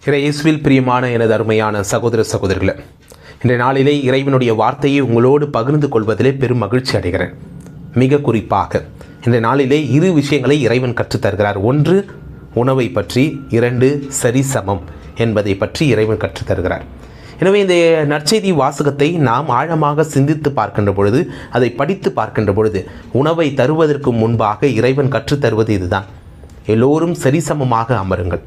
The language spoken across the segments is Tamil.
இயேசுவில் பிரியமான எனது அருமையான சகோதர சகோதரிகளே, இன்றைய நாளிலே இறைவனுடைய வார்த்தையை உங்களோடு பகிர்ந்து கொள்வதிலே பெரும் மகிழ்ச்சி அடைகிறேன். மிக குறிப்பாக இன்றைய நாளிலே 2 விஷயங்களை இறைவன் கற்றுத்தருகிறார். 1 உணவை பற்றி, 2 சரிசமம் என்பதை பற்றி இறைவன் கற்றுத்தருகிறார். எனவே இந்த நற்செய்தி வாசகத்தை நாம் ஆழமாக சிந்தித்து பார்க்கின்ற பொழுது, அதை படித்து பார்க்கின்ற பொழுது, உணவை தருவதற்கு முன்பாக இறைவன் கற்றுத்தருவது இதுதான்: எல்லோரும் சரிசமமாக அமருங்கள்,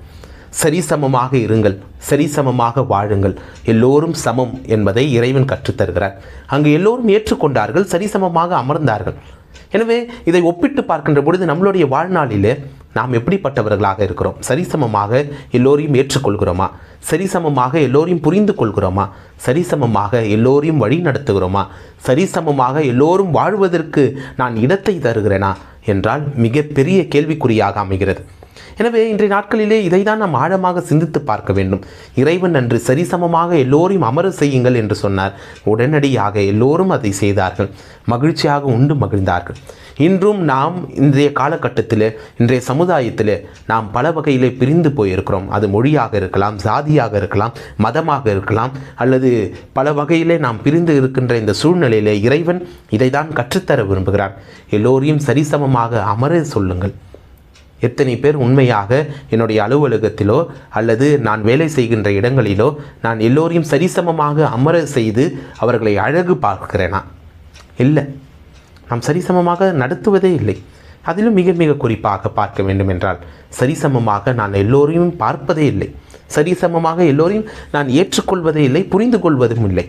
சரிசமமாக இருங்கள், சரிசமமாக வாழுங்கள், எல்லோரும் சமம் என்பதை இறைவன் கற்றுத்தருகிறார். அங்கு எல்லோரும் ஏற்றுக்கொண்டார்கள், சரிசமமாக அமர்ந்தார்கள். எனவே இதை ஒப்பிட்டு பார்க்கின்ற பொழுது நம்மளுடைய வாழ்நாளிலே நாம் எப்படிப்பட்டவர்களாக இருக்கிறோம்? சரிசமமாக எல்லோரையும் ஏற்றுக்கொள்கிறோமா? சரிசமமாக எல்லோரையும் புரிந்து கொள்கிறோமா? சரிசமமாக எல்லோரையும் வழி நடத்துகிறோமா? சரிசமமாக எல்லோரும் வாழ்வதற்கு நான் இடத்தை தருகிறேனா என்றால் மிகப்பெரிய கேள்விக்குறியாக அமைகிறது. எனவே இன்றைய நாட்களிலே இதை தான் நாம் ஆழமாக சிந்தித்து பார்க்க வேண்டும். இறைவன் அன்று சரிசமமாக எல்லோரையும் அமர செய்யுங்கள் என்று சொன்னார். உடனடியாக எல்லோரும் அதை செய்தார்கள், மகிழ்ச்சியாக உண்டு மகிழ்ந்தார்கள். இன்றும் நாம் இன்றைய காலகட்டத்தில், இன்றைய சமுதாயத்தில் நாம் பல வகையிலே பிரிந்து போயிருக்கிறோம். அது மொழியாக இருக்கலாம், சாதியாக இருக்கலாம், மதமாக இருக்கலாம், அல்லது பல வகையிலே நாம் பிரிந்து இருக்கின்ற இந்த சூழ்நிலையிலே இறைவன் இதை தான் கற்றுத்தர விரும்புகிறார். எல்லோரையும் சரிசமமாக அமர சொல்லுங்கள். எத்தனை பேர் உண்மையாக என்னுடைய அலுவலகத்திலோ அல்லது நான் வேலை செய்கின்ற இடங்களிலோ நான் எல்லோரையும் சரிசமமாக அமர செய்து அவர்களை அழகு பார்க்கிறேனா? இல்லை, நாம் சரிசமமாக நடத்துவதே இல்லை. அதிலும் மிக மிக குறிப்பாக பார்க்க வேண்டும் என்றால், சரிசமமாக நான் எல்லோரையும் பார்ப்பதே இல்லை, சரிசமமாக எல்லோரையும் நான் ஏற்றுக்கொள்வதே இல்லை, புரிந்து கொள்வதும் இல்லை.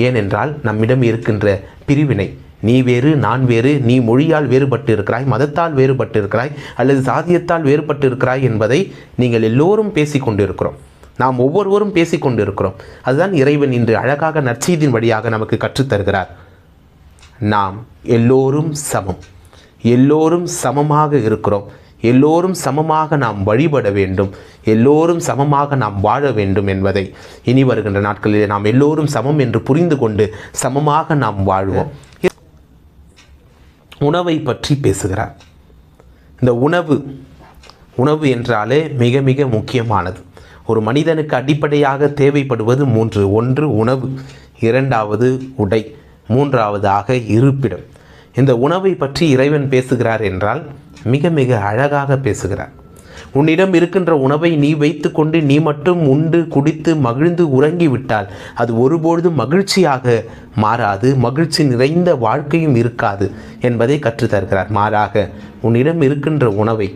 ஏனென்றால் நம்மிடம் இருக்கின்ற பிரிவினை, நீ வேறு நான் வேறு, நீ மொழியால் வேறுபட்டு இருக்கிறாய், மதத்தால் வேறுபட்டு இருக்கிறாய், அல்லது சாதியத்தால் வேறுபட்டு இருக்கிறாய் என்பதை நீங்கள் எல்லோரும் பேசிக்கொண்டு இருக்கிறோம். நாம் ஒவ்வொருவரும் பேசிக்கொண்டு இருக்கிறோம். அதுதான் இறைவன் இன்று அழகாக நற்செய்தியின் வழியாக நமக்கு கற்றுத்தருகிறார். நாம் எல்லோரும் சமம், எல்லோரும் சமமாக இருக்கிறோம், எல்லோரும் சமமாக நாம் வழிபட வேண்டும், எல்லோரும் சமமாக நாம் வாழ வேண்டும் என்பதை இனி வருகின்ற நாட்களில் நாம் எல்லோரும் சமம் என்று புரிந்து கொண்டு சமமாக நாம் வாழ்வோம். உணவை பற்றி பேசுகிறார். இந்த உணவு என்றாலே மிக மிக முக்கியமானது. ஒரு மனிதனுக்கு அடிப்படையாக தேவைப்படுவது 3: 1 உணவு, 2வது உடை, 3வதாக இருப்பிடம். இந்த உணவை பற்றி இறைவன் பேசுகிறார் என்றால் மிக மிக அழகாக பேசுகிறார். உன்னிடம் இருக்கின்ற உணவை நீ வைத்து கொண்டு நீ மட்டும் உண்டு குடித்து மகிழ்ந்து உறங்கிவிட்டால் அது ஒருபொழுதும் மகிழ்ச்சியாக மாறாது, மகிழ்ச்சி நிறைந்த வாழ்க்கையும் இருக்காது என்பதை கற்றுத்தருகிறார். மாறாக உன்னிடம் இருக்கின்ற உணவை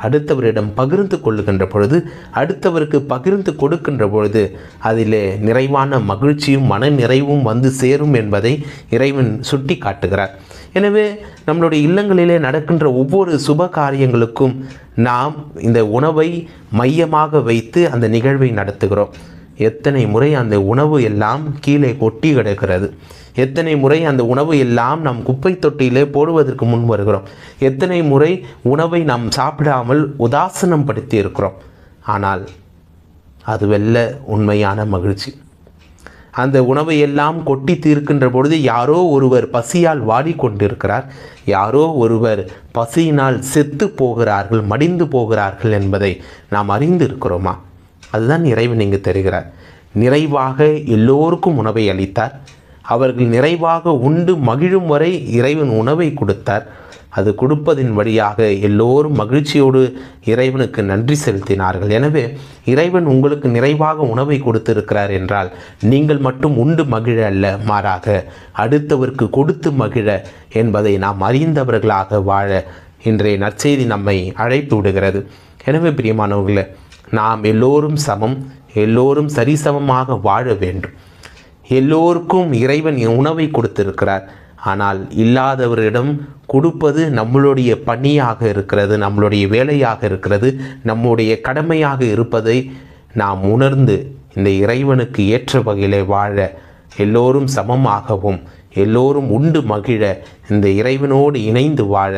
அடுத்தவரிடம் பகிர்ந்து கொள்ளுகின்ற பொழுது, அடுத்தவருக்கு பகிர்ந்து கொடுக்கின்ற பொழுது அதிலே நிறைவான மகிழ்ச்சியும் மன நிறைவும் வந்து சேரும் என்பதை இறைவன் சுட்டி காட்டுகிறார். எனவே நம்மளுடைய இல்லங்களிலே நடக்கின்ற ஒவ்வொரு சுப காரியங்களுக்கும் நாம் இந்த உணவை மையமாக வைத்து அந்த நிகழ்வை நடத்துகிறோம். எத்தனை முறை அந்த உணவு எல்லாம் கீழே கொட்டி கிடக்கிறது, எத்தனை முறை அந்த உணவு எல்லாம் நாம் குப்பை தொட்டியிலே போடுவதற்கு முன் வருகிறோம், எத்தனை முறை உணவை நாம் சாப்பிடாமல் உதாசனம் படுத்தி இருக்கிறோம். ஆனால் அதுவல்ல உண்மையான மகிழ்ச்சி. அந்த உணவை எல்லாம் கொட்டி தீர்க்கின்ற பொழுது யாரோ ஒருவர் பசியால் வாடிக்கொண்டிருக்கிறார், யாரோ ஒருவர் பசியினால் செத்து போகிறார்கள், மடிந்து போகிறார்கள் என்பதை நாம் அறிந்து இருக்கிறோமா? அதுதான் இறைவன் இங்கு தருகிறார். நிறைவாக எல்லோருக்கும் உணவை அளித்தார். அவர்கள் நிறைவாக உண்டு மகிழும் வரை இறைவன் உணவை கொடுத்தார். அது கொடுப்பதின் வழியாக எல்லோரும் மகிழ்ச்சியோடு இறைவனுக்கு நன்றி செலுத்தினார்கள். எனவே இறைவன் உங்களுக்கு நிறைவாக உணவை கொடுத்திருக்கிறார் என்றால் நீங்கள் மட்டும் உண்டு மகிழ அல்ல, மாறாக அடுத்தவருக்கு கொடுத்து மகிழ என்பதை நாம் அறிந்தவர்களாக வாழ இன்றைய நற்செய்தி நம்மை அழைப்பு விடுகிறது. எனவே பிரியமானவர்களே, நாம் எல்லோரும் சமம், எல்லோரும் சரிசமமாக வாழ வேண்டும். எல்லோருக்கும் இறைவன் உணவை கொடுத்திருக்கிறார். ஆனால் இல்லாதவரிடம் கொடுப்பது நம்மளுடைய பணியாக இருக்கிறது, நம்மளுடைய வேலையாக இருக்கிறது, நம்முடைய கடமையாக இருப்பதை நாம் உணர்ந்து இந்த இறைவனுக்கு ஏற்ற வகையிலே வாழ, எல்லோரும் சமமாகவும் எல்லோரும் உண்டு மகிழ இந்த இறைவனோடு இணைந்து வாழ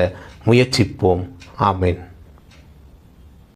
முயற்சிப்போம். ஆமென்.